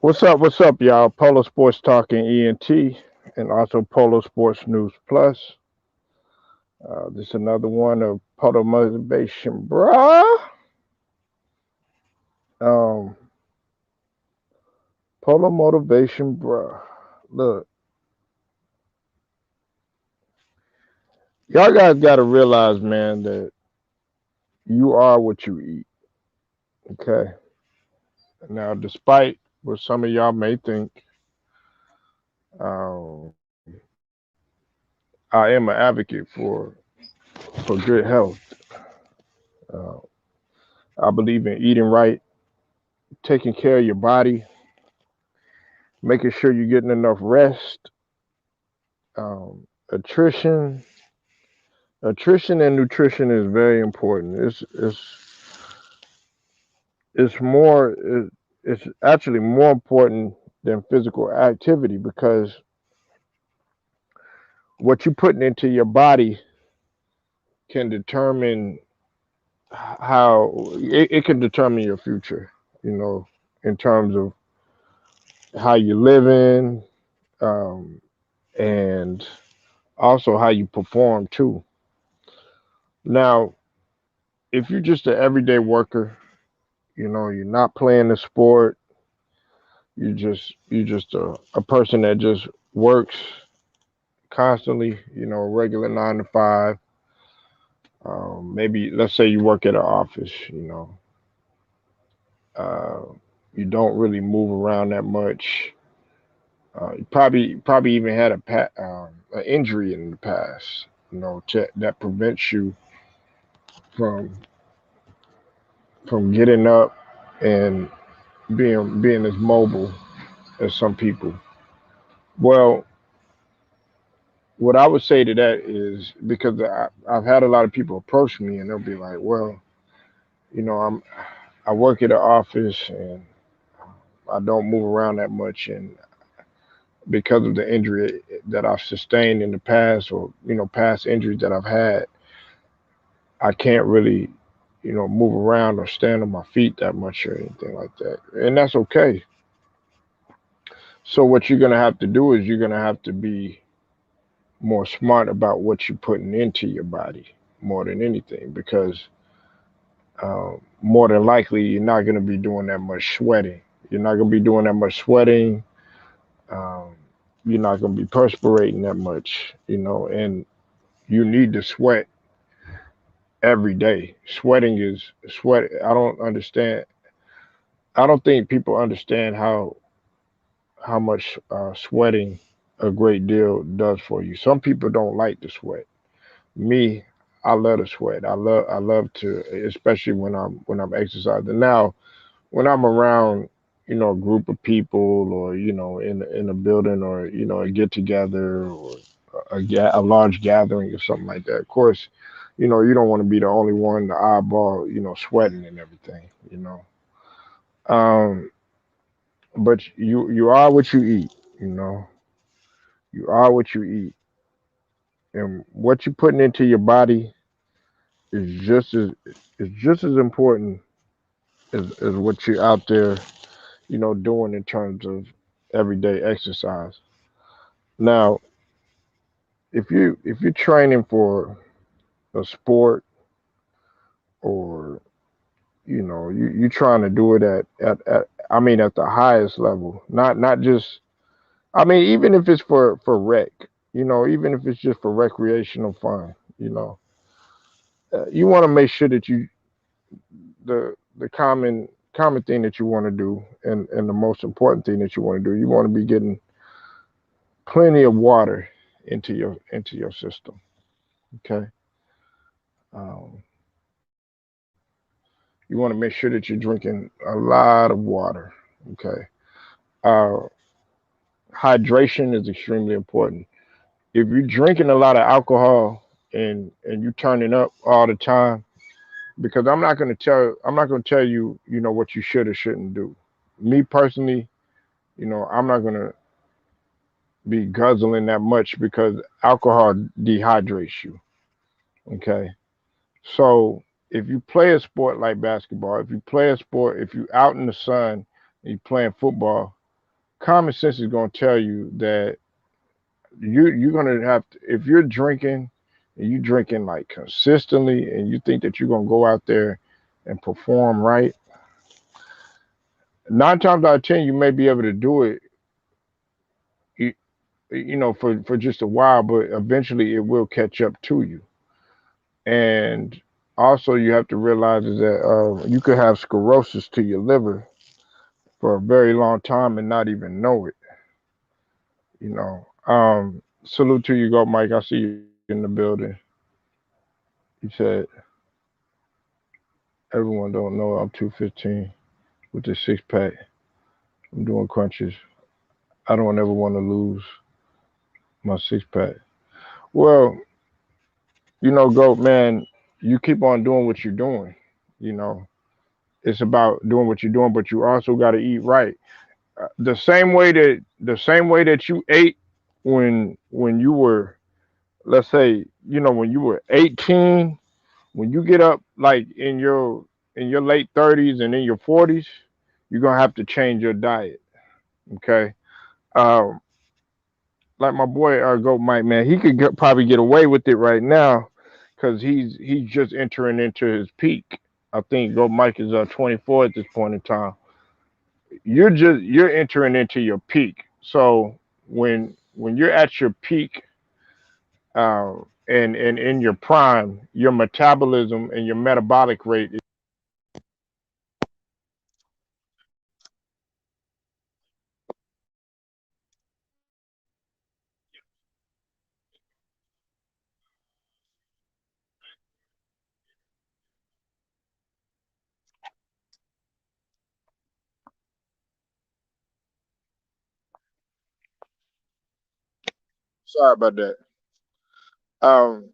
What's up, y'all? Polo Sports Talking ENT and also Polo Sports News Plus. This is another one of Polo Motivation, bruh. Um, Polo Motivation, bruh. Look, y'all guys got to realize, man, that you are what you eat. Okay. Now, despite what some of y'all may think, um, I am an advocate for good health. Uh, I believe in eating right, taking care of your body, making sure you're getting enough rest, attrition. Attrition and nutrition is very important. It's more it's actually more important than physical activity because what you're putting into your body can determine how it can determine your future. You know, in terms of how you're living, um, and also how you perform too. Now, if you're just an everyday worker, you know, you're not playing the sport, you just a person that just works constantly, you know, regular 9 to 5. Maybe let's say you work at an office, you know, uh, you don't really move around that much. You probably even had an injury in the past, you know, that prevents you from getting up and being as mobile as some people. Well, what I would say to that is because I've had a lot of people approach me and they'll be like, well, you know, I work at an office and I don't move around that much, and because of the injury that I've sustained in the past, or you know, past injuries that I've had, I can't really, you know, move around or stand on my feet that much or anything like that, and that's okay. So what you're gonna have to do is you're gonna have to be more smart about what you're putting into your body more than anything, because more than likely you're not going to be doing that much sweating. You're not going to be doing that much sweating. Um, you're not going to be perspirating that much, you know, and you need to sweat every day. Sweating is sweat. I don't understand. I don't think people understand how much sweating a great deal does for you. Some people don't like to sweat. Me, I love to sweat. I love to, especially when I'm exercising. Now, when I'm around, you know, a group of people, or you know, in a building, or you know, a get together, or a large gathering or something like that. Of course, you know, you don't want to be the only one, the eyeball, you know, sweating and everything, you know. Um, but you are what you eat, you know. You are what you eat, and what you're putting into your body is just as important as what you're out there, you know, doing in terms of everyday exercise. Now, if you're training for a sport, or you know, you trying to do it at I mean at the highest level, not just, I mean, even if it's for rec, you know, even if it's just for recreational fun, you know, you want to make sure that you the common thing that you want to do, and the most important thing that you want to do, you want to be getting plenty of water into your system. Okay. Um, you want to make sure that you're drinking a lot of water. Okay. Uh, Hydration is extremely important. If you're drinking a lot of alcohol and you turning up all the time, because I'm not going to tell you, you know, what you should or shouldn't do. Me personally, you know, I'm not going to be guzzling that much because alcohol dehydrates you. Okay. So if you play a sport like basketball, if you play a sport, if you're out in the sun and you're playing football, common sense is going to tell you that you're going to have to, if you're drinking and you drinking like consistently and you think that you're going to go out there and perform right, 9 times out of 10 you may be able to do it, you, for just a while, but eventually it will catch up to you. And also you have to realize is that you could have sclerosis to your liver for a very long time and not even know it. Salute to you, go Mike. I see you in the building. You said everyone don't know I'm 215 with the 6 pack. I'm doing crunches. I don't ever want to lose my 6 pack. Well, Goat man, you keep on doing what you're doing. You know, it's about doing what you're doing, but you also got to eat right. The same way that you ate when you were, let's say, when you were 18, when you get up like in your late 30s and in your 40s, you're gonna have to change your diet. Okay. Um, like my boy Goat Mike, man, he could probably get away with it right now because he's just entering into his peak. I think Goat Mike is 24 at this point in time. You're entering into your peak. So when you're at your peak, and in your prime, your metabolism and your metabolic rate is. Sorry about that. Um,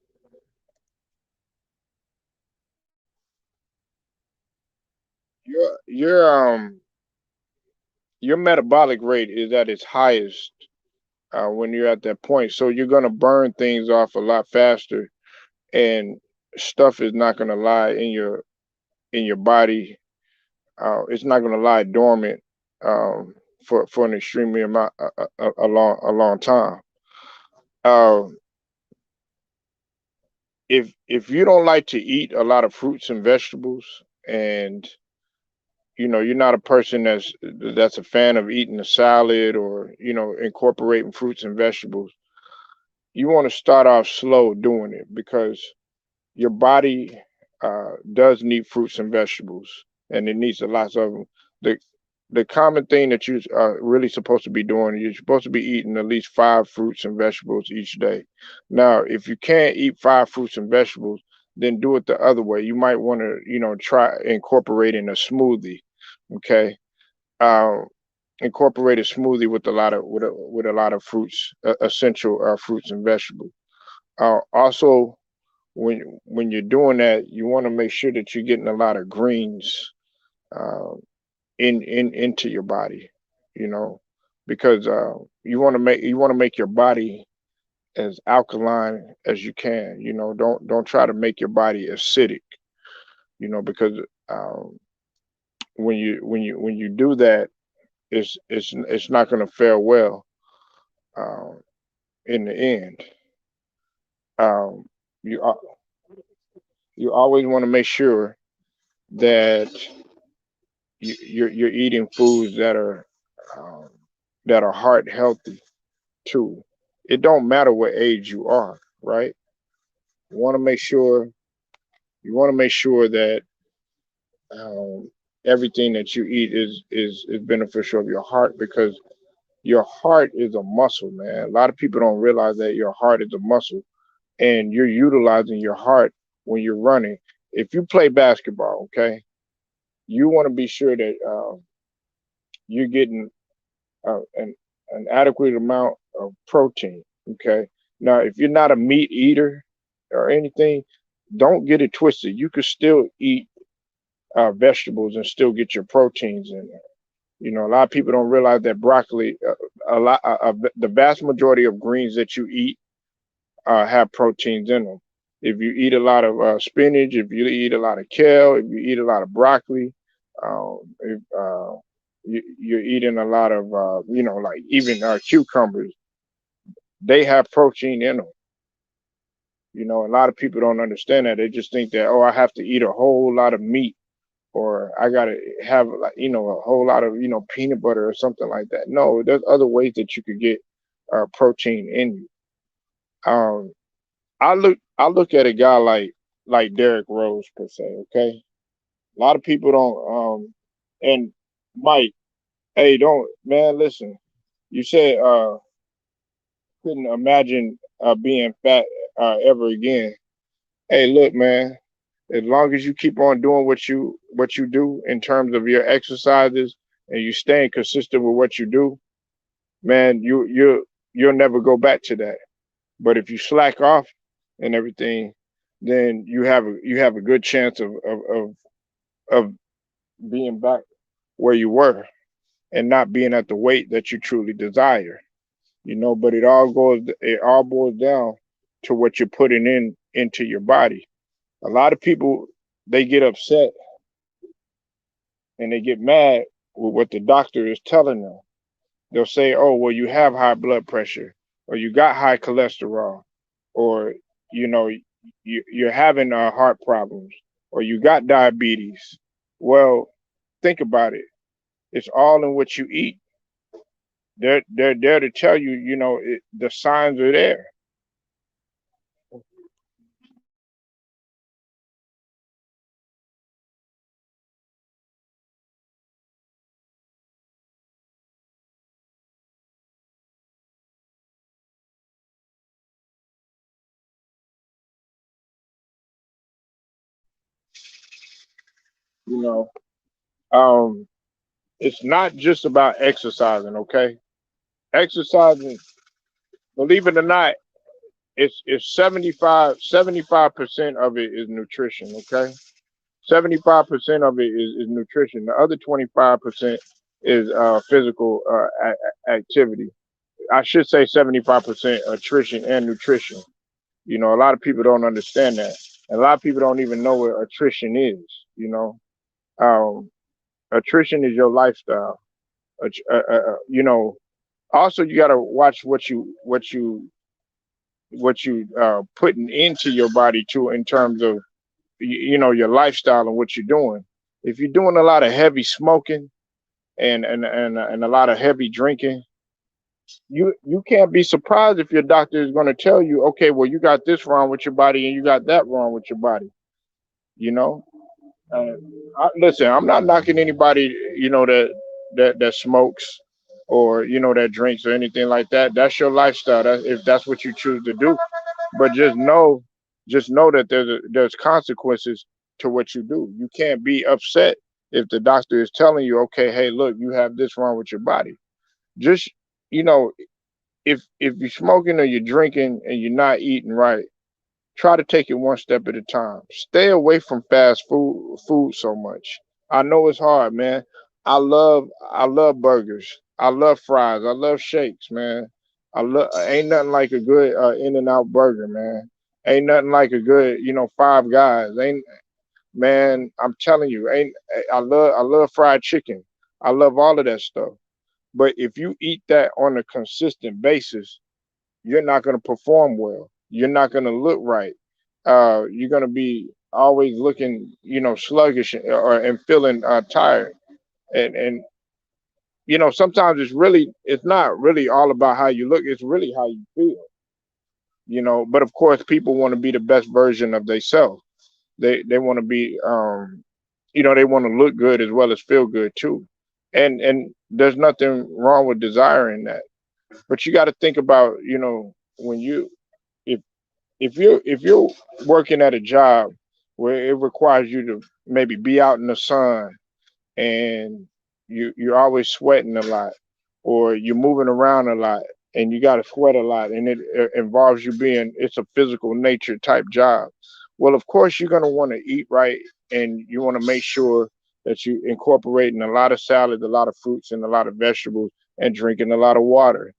your your metabolic rate is at its highest when you're at that point. So you're gonna burn things off a lot faster, and stuff is not gonna lie in your body. It's not gonna lie dormant for an extremely amount a long time. Uh, if you don't like to eat a lot of fruits and vegetables, and you're not a person that's a fan of eating a salad or incorporating fruits and vegetables, you want to start off slow doing it because your body does need fruits and vegetables, and it needs a lot of them. The common thing that you are really supposed to be doing, you're supposed to be eating at least 5 fruits and vegetables each day. Now, if you can't eat 5 fruits and vegetables, then do it the other way. You might want to, try incorporating a smoothie. Okay, um, incorporate a smoothie with a lot of fruits, essential fruits and vegetables. Also, when you're doing that, you want to make sure that you're getting a lot of greens uh, into your body, you know, because you want to make your body as alkaline as you can. Don't try to make your body acidic, because um, when you do that, it's not going to fare well um, in the end. Um, you al- you always want to make sure that you're eating foods um, that are heart healthy too. It don't matter what age you are, right? You want to make sure you want to make sure that um, everything that you eat is beneficial of your heart, because your heart is a muscle, man. A lot of people don't realize that your heart is a muscle, and you're utilizing your heart when you're running. If you play basketball, okay, you want to be sure that you're getting an adequate amount of protein. Okay. Now, if you're not a meat eater or anything, don't get it twisted. You could still eat vegetables and still get your proteins in there. A lot of people don't realize that broccoli, the vast majority of greens that you eat have proteins in them. If you eat a lot of spinach, if you eat a lot of kale, if you eat a lot of broccoli, if You're eating a lot of, like even cucumbers. They have protein in them. A lot of people don't understand that. They just think that, oh, I have to eat a whole lot of meat, or I gotta have, like, a whole lot of, peanut butter or something like that. No, there's other ways that you could get protein in you. Um, I look at a guy like Derrick Rose per se. Okay, a lot of people don't. And Mike, hey, don't, man, listen. You said couldn't imagine being fat ever again. Hey, look, man. As long as you keep on doing what you do in terms of your exercises, and you staying consistent with what you do, man, you'll never go back to that. But if you slack off and everything, then you have a good chance of being back where you were, and not being at the weight that you truly desire. But it all boils down to what you're putting into your body. A lot of people, they get upset and they get mad with what the doctor is telling them. They'll say, "Oh, well, you have high blood pressure, or you got high cholesterol, or you're having heart problems, or you got diabetes." Well, think about it. It's all in what you eat. They're there to tell you, the signs are there. You know, um, it's not just about exercising. Okay, exercising, believe it or not, it's 75% of it is nutrition. Okay, 75% of it is nutrition. The other 25% is physical activity. I should say 75% attrition and nutrition. A lot of people don't understand that. And a lot of people don't even know what attrition is. You know, um, attrition is your lifestyle. Also, you got to watch what you putting into your body too, in terms of your lifestyle and what you're doing. If you're doing a lot of heavy smoking and a lot of heavy drinking, you can't be surprised if your doctor is going to tell you, okay, well, you got this wrong with your body and you got that wrong with your body. You know, uh, listen, I'm not knocking anybody, that smokes, or that drinks or anything like that. That's your lifestyle. If that's what you choose to do. But just know that there's consequences to what you do. You can't be upset if the doctor is telling you, okay, hey, look, you have this wrong with your body. Just, you know, if you're smoking or you're drinking and you're not eating right, try to take it one step at a time. Stay away from fast food so much. I know it's hard, man. I love burgers. I love fries. I love shakes, man. Ain't nothing like a good In and Out burger, man. Ain't nothing like a good, Five Guys. Ain't Man, I'm telling you, ain't I love fried chicken. I love all of that stuff. But if you eat that on a consistent basis, you're not going to perform well. You're not going to look right. You're going to be always looking, sluggish, and feeling tired. And sometimes it's not really all about how you look. It's really how you feel. But of course, people want to be the best version of themselves. They want to be, they want to look good as well as feel good too. And there's nothing wrong with desiring that. But you got to think about, when you if if you're working at a job where it requires you to maybe be out in the sun, and you're always sweating a lot, or you're moving around a lot and you got to sweat a lot, and it involves you being it's a physical nature type job. Well, of course you're going to want to eat right, and you want to make sure that you incorporating a lot of salads, a lot of fruits, and a lot of vegetables, and drinking a lot of water.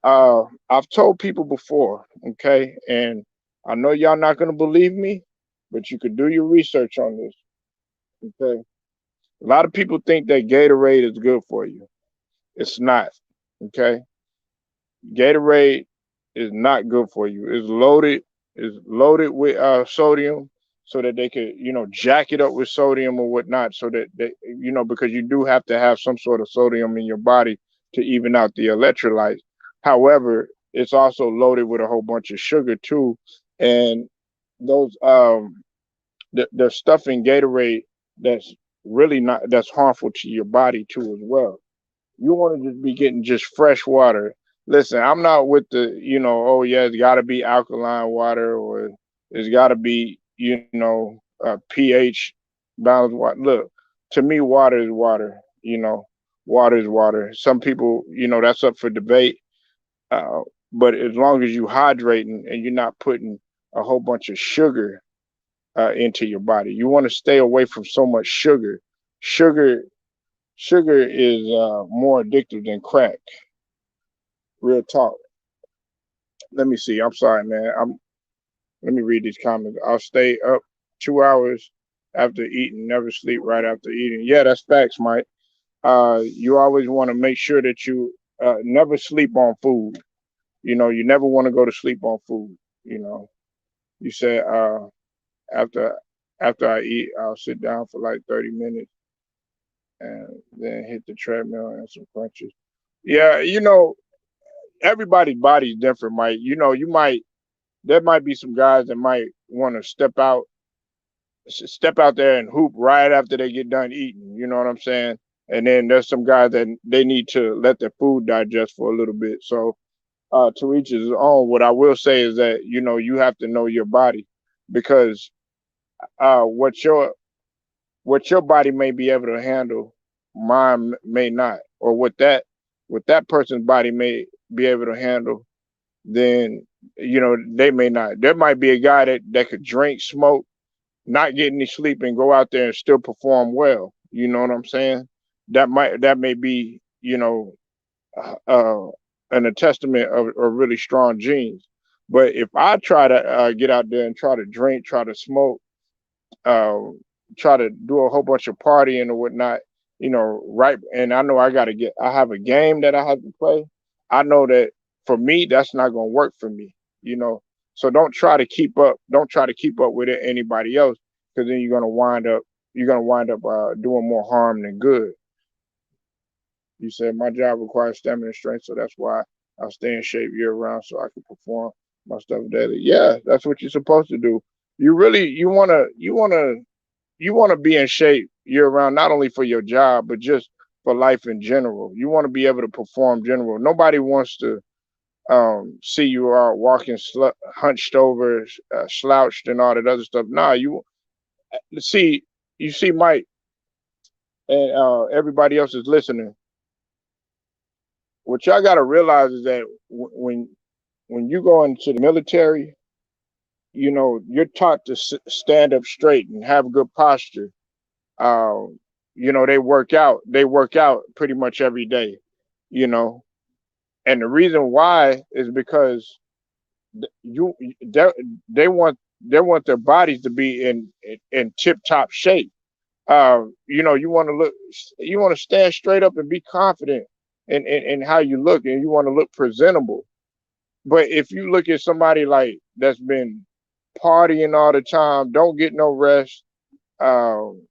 I've told people before, okay, and I know y'all not gonna believe me, but you could do your research on this, okay. A lot of people think that Gatorade is good for you. It's not. Okay, Gatorade is not good for you. It's loaded with sodium, so that they could, jack it up with sodium or whatnot, so that because you do have to have some sort of sodium in your body to even out the electrolytes. However, it's also loaded with a whole bunch of sugar too, and those the stuff in Gatorade that's really not that's harmful to your body too as well. You want to just be getting just fresh water. Listen, I'm not with the, oh yeah, it's got to be alkaline water, or it's got to be, pH balanced water. Look, to me, water is water. Water is water. Some people, that's up for debate. Uh, but as long as you hydrating and you're not putting a whole bunch of sugar into your body, you want to stay away from so much sugar. Sugar Sugar is more addictive than crack. Real talk. Let me see. I'm sorry, man. Let me read these comments. I'll stay up 2 hours after eating, never sleep right after eating. Yeah, that's facts, Mike. You always want to make sure that you never sleep on food. You never want to go to sleep on food. You know, you said after after I eat, I'll sit down for like 30 minutes and then hit the treadmill and some crunches. Yeah, everybody's body's different, Mike. There might be some guys that might want to step out there and hoop right after they get done eating. You know what I'm saying? And then there's some guys that they need to let their food digest for a little bit. So to each his own. What I will say is that you have to know your body, because uh, what your what your body may be able to handle, mine may not, or what that person's body may be able to handle, then they may not. There might be a guy that could drink, smoke, not get any sleep, and go out there and still perform well. You know what I'm saying? That may be uh, an a testament of really strong genes. But if I try to get out there and try to drink, try to smoke, uh, try to do a whole bunch of partying or whatnot, right? And I know I have a game that I have to play. I know that for me, that's not going to work for me, you know. So don't try to keep up. Don't try to keep up with anybody else, because then you're gonna wind up doing more harm than good. You said my job requires stamina and strength, so that's why I stay in shape year round so I can perform my stuff daily. Yeah, that's what you're supposed to do. You want to be in shape year round, not only for your job, but just for life in general. You want to be able to perform general. Nobody wants to see you out walking hunched over, slouched, and all that other stuff. Nah, see, you see, Mike, and everybody else is listening. What y'all got to realize is that when you go into the military, you're taught to stand up straight and have good posture. Um, they work out pretty much every day, you know, and the reason why is because you they, they want their bodies to be in tip top shape. You want to stand straight up and be confident in how you look, and you want to look presentable. But if you look at somebody like that's been partying all the time, don't get no rest, um,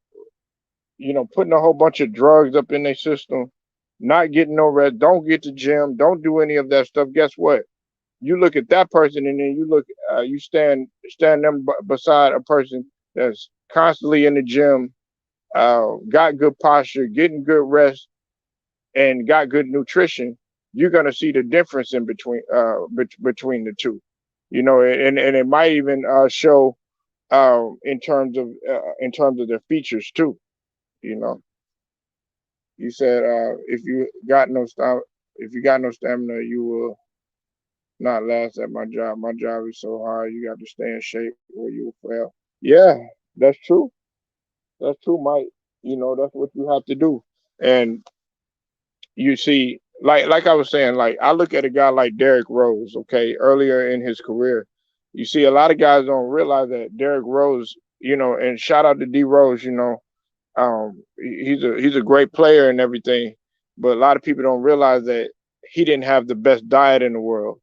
putting a whole bunch of drugs up in their system, not getting no rest, don't get to gym, don't do any of that stuff. Guess what? You look at that person, and then you stand them beside a person that's constantly in the gym, got good posture, getting good rest, and got good nutrition. You're gonna see the difference in between the two. And it might even show in terms of their features too. You know, you said if you got no stamina, you will not last at my job. My job is so hard. You got to stay in shape or you will fail. Yeah, that's true. That's true, Mike. That's what you have to do. And you see, like I was saying, like I look at a guy like Derrick Rose, okay, earlier in his career. You see, a lot of guys don't realize that Derrick Rose, and shout out to D Rose, He's a great player and everything, but a lot of people don't realize that he didn't have the best diet in the world,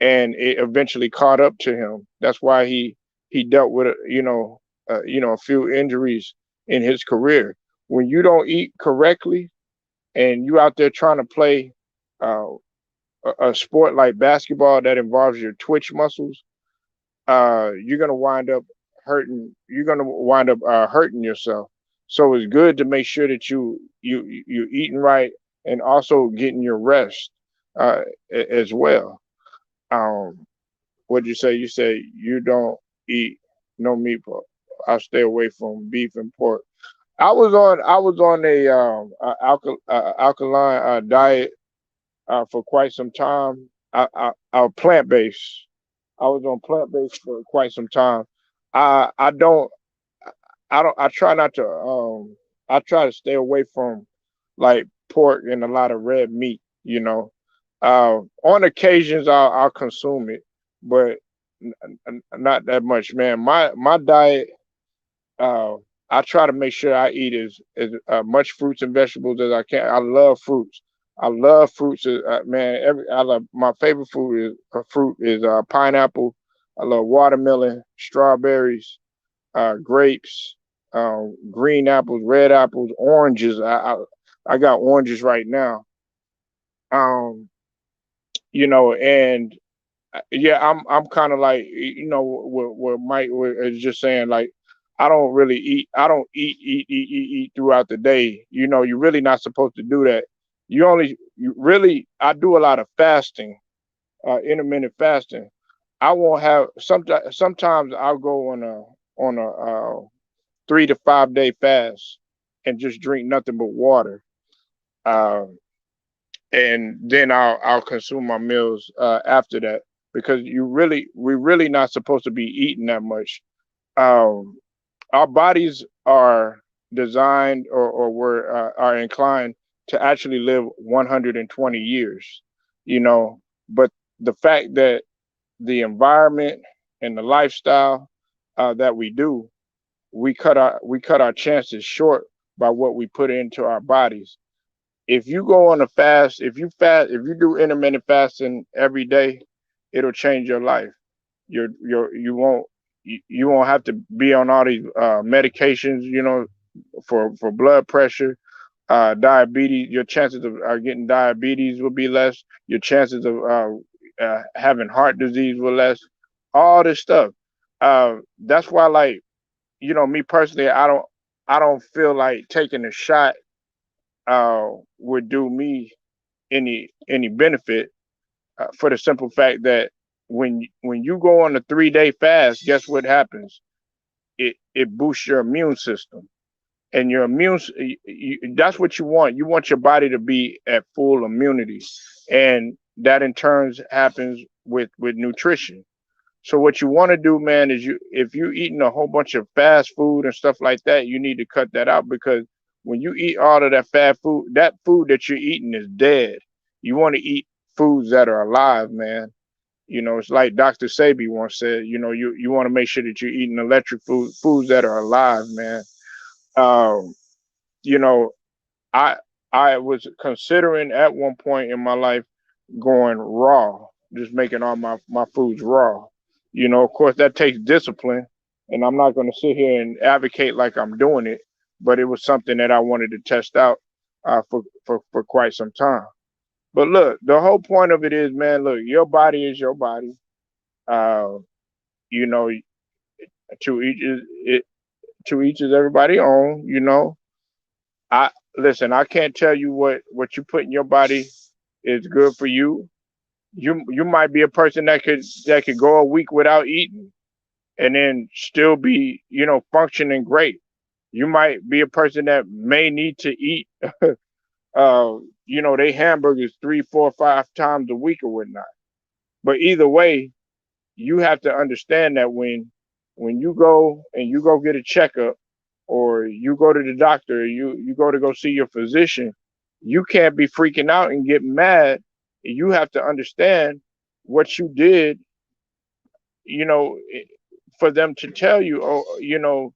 and it eventually caught up to him. That's why he dealt with a few injuries in his career. When you don't eat correctly and you out there trying to play uh, a sport like basketball that involves your twitch muscles, you're gonna wind up hurting. You're gonna wind up hurting yourself. So it's good to make sure that you eating right and also getting your rest uh, as well. Um, what'd you say? You say you don't eat no meat. I stay away from beef and pork. I was on a alkaline diet for quite some time. I plant based. I was on plant based for quite some time. I don't I try not to I try to stay away from like pork and a lot of red meat, you know. On occasions I'll consume it, but not that much, man. My diet, uh I try to make sure I eat as much fruits and vegetables as I can. I love fruits. I love fruits, man. I love my favorite fruit is pineapple. I love watermelon, strawberries, grapes, green apples, red apples, oranges. I got oranges right now. Um, and yeah, I'm kind of like what Mike is just saying. Like, I don't really eat. I don't eat throughout the day. You're really not supposed to do that. You really. I do a lot of fasting, intermittent fasting. I won't have sometimes I'll go on a 3 to 5 day fast and just drink nothing but water. Uh, and then I'll consume my meals after that, because we're really not supposed to be eating that much. Um, our bodies are designed, are inclined to actually live 120 years, you know. But the fact that the environment and the lifestyle that we cut our chances short by what we put into our bodies. If you go on a fast, if you do intermittent fasting every day, it'll change your life. You won't have to be on all these medications, for blood pressure, diabetes. Your chances of getting diabetes will be less. Your chances of having heart disease will less. All this stuff. That's why, like, me personally, I don't feel like taking a shot would do me any benefit, for the simple fact that when you go on a 3 day fast, guess what happens? It boosts your immune system, and that's what you want. You want your body to be at full immunity, and that in turns happens with nutrition. So what you want to do, man, is if you're eating a whole bunch of fast food and stuff like that, you need to cut that out, because when you eat all of that food that you're eating is dead. You want to eat foods that are alive, man. It's like Dr. Sabi once said, you want to make sure that you're eating electric foods that are alive, man. Um, you know, I I was considering at one point in my life going raw, just making all my foods raw. Of course, that takes discipline, and I'm not going to sit here and advocate like I'm doing it, but it was something that I wanted to test out for quite some time. But look, the whole point of it is, man, look, your body is your body. Uh, you know, to each is it to each is everybody own. I listen. I can't tell you what you put in your body is good for you. You might be a person that could go a week without eating and then still be, functioning great. You might be a person that may need to eat they hamburgers 3, 4, 5 times a week or whatnot. But either way, you have to understand that when you go get a checkup, or you go to the doctor, you go see your physician, you can't be freaking out and get mad. You have to understand what you did, you know, for them to tell you, oh,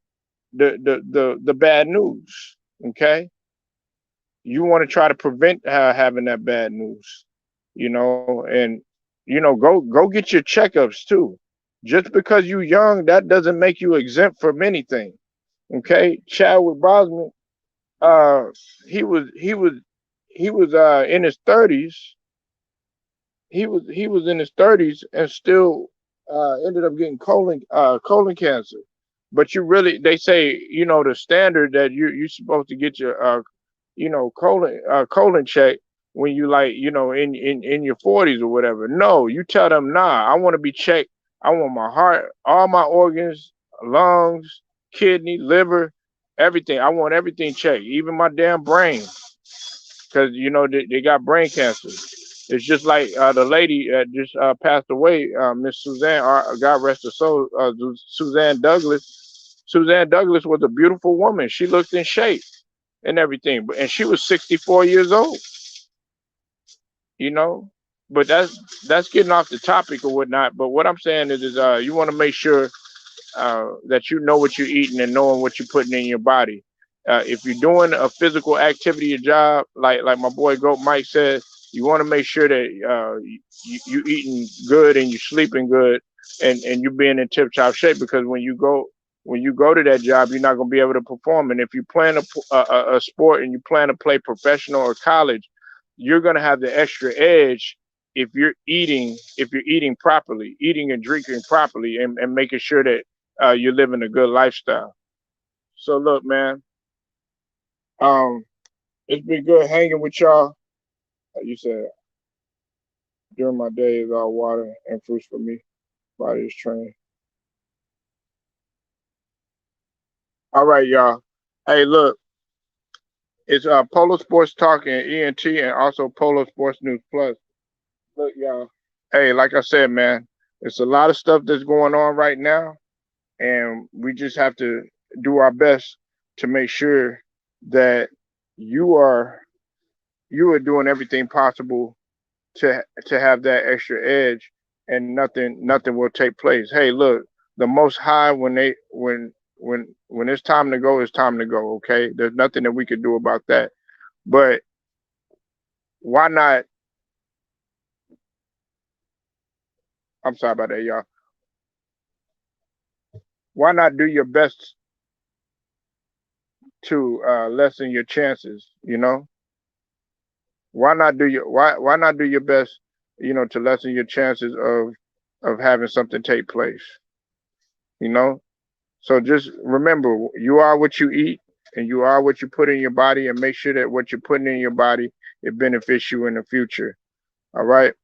the bad news. Okay, you want to try to prevent having that bad news, and go get your checkups too. Just because you young, that doesn't make you exempt from anything. Okay, Chadwick Boseman, uh, he was he was he was in his 30s. He was in his 30s and still ended up getting colon cancer. But they say, the standard that you're supposed to get your colon check when you, like, in your 40s or whatever. No, you tell them, nah, I want to be checked. I want my heart, all my organs, lungs, kidney, liver, everything. I want everything checked, even my damn brain, because they got brain cancer. It's just like the lady that just passed away, Miss Suzanne, God rest her soul, Suzanne Douglas. Suzanne Douglas was a beautiful woman. She looked in shape and everything, and she was 64 years old. You know, but that's getting off the topic or whatnot. But what I'm saying is you want to make sure that you know what you're eating and knowing what you're putting in your body. If you're doing a physical activity, a job, like my boy Goat Mike said, you want to make sure that you eating good and you sleeping good, and you being in tip top shape, because when you go to that job, you're not going to be able to perform. And if you plan a sport and you plan to play professional or college, you're going to have the extra edge if you're eating properly, eating and drinking properly, and making sure that you're living a good lifestyle. So look, man, um, it's been good hanging with y'all. Like you said, during my day is all water and fruits for me. Body is trained. All right, y'all. Hey, look, it's Polo Sports Talk and ENT, and also Polo Sports News Plus. Look, y'all. Hey, like I said, man, it's a lot of stuff that's going on right now, and we just have to do our best to make sure that you are you are doing everything possible to have that extra edge, and nothing will take place. Hey, look, the Most High, when it's time to go, it's time to go. Okay, there's nothing that we could do about that. But why not? I'm sorry about that, y'all. Why not do your best to lessen your chances? Why not do your best, to lessen your chances of having something take place. You know, so just remember, you are what you eat, and you are what you put in your body, and make sure that what you're putting in your body, it benefits you in the future. All right.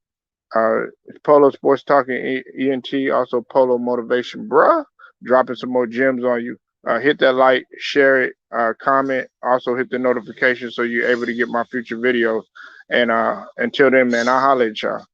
It's Polo Sports Talking ENT, also Polo Motivation, bruh. Dropping some more gems on you. Hit that like, share it, comment. Also hit the notification so you're able to get my future videos. And until then, man, I'll holler at y'all.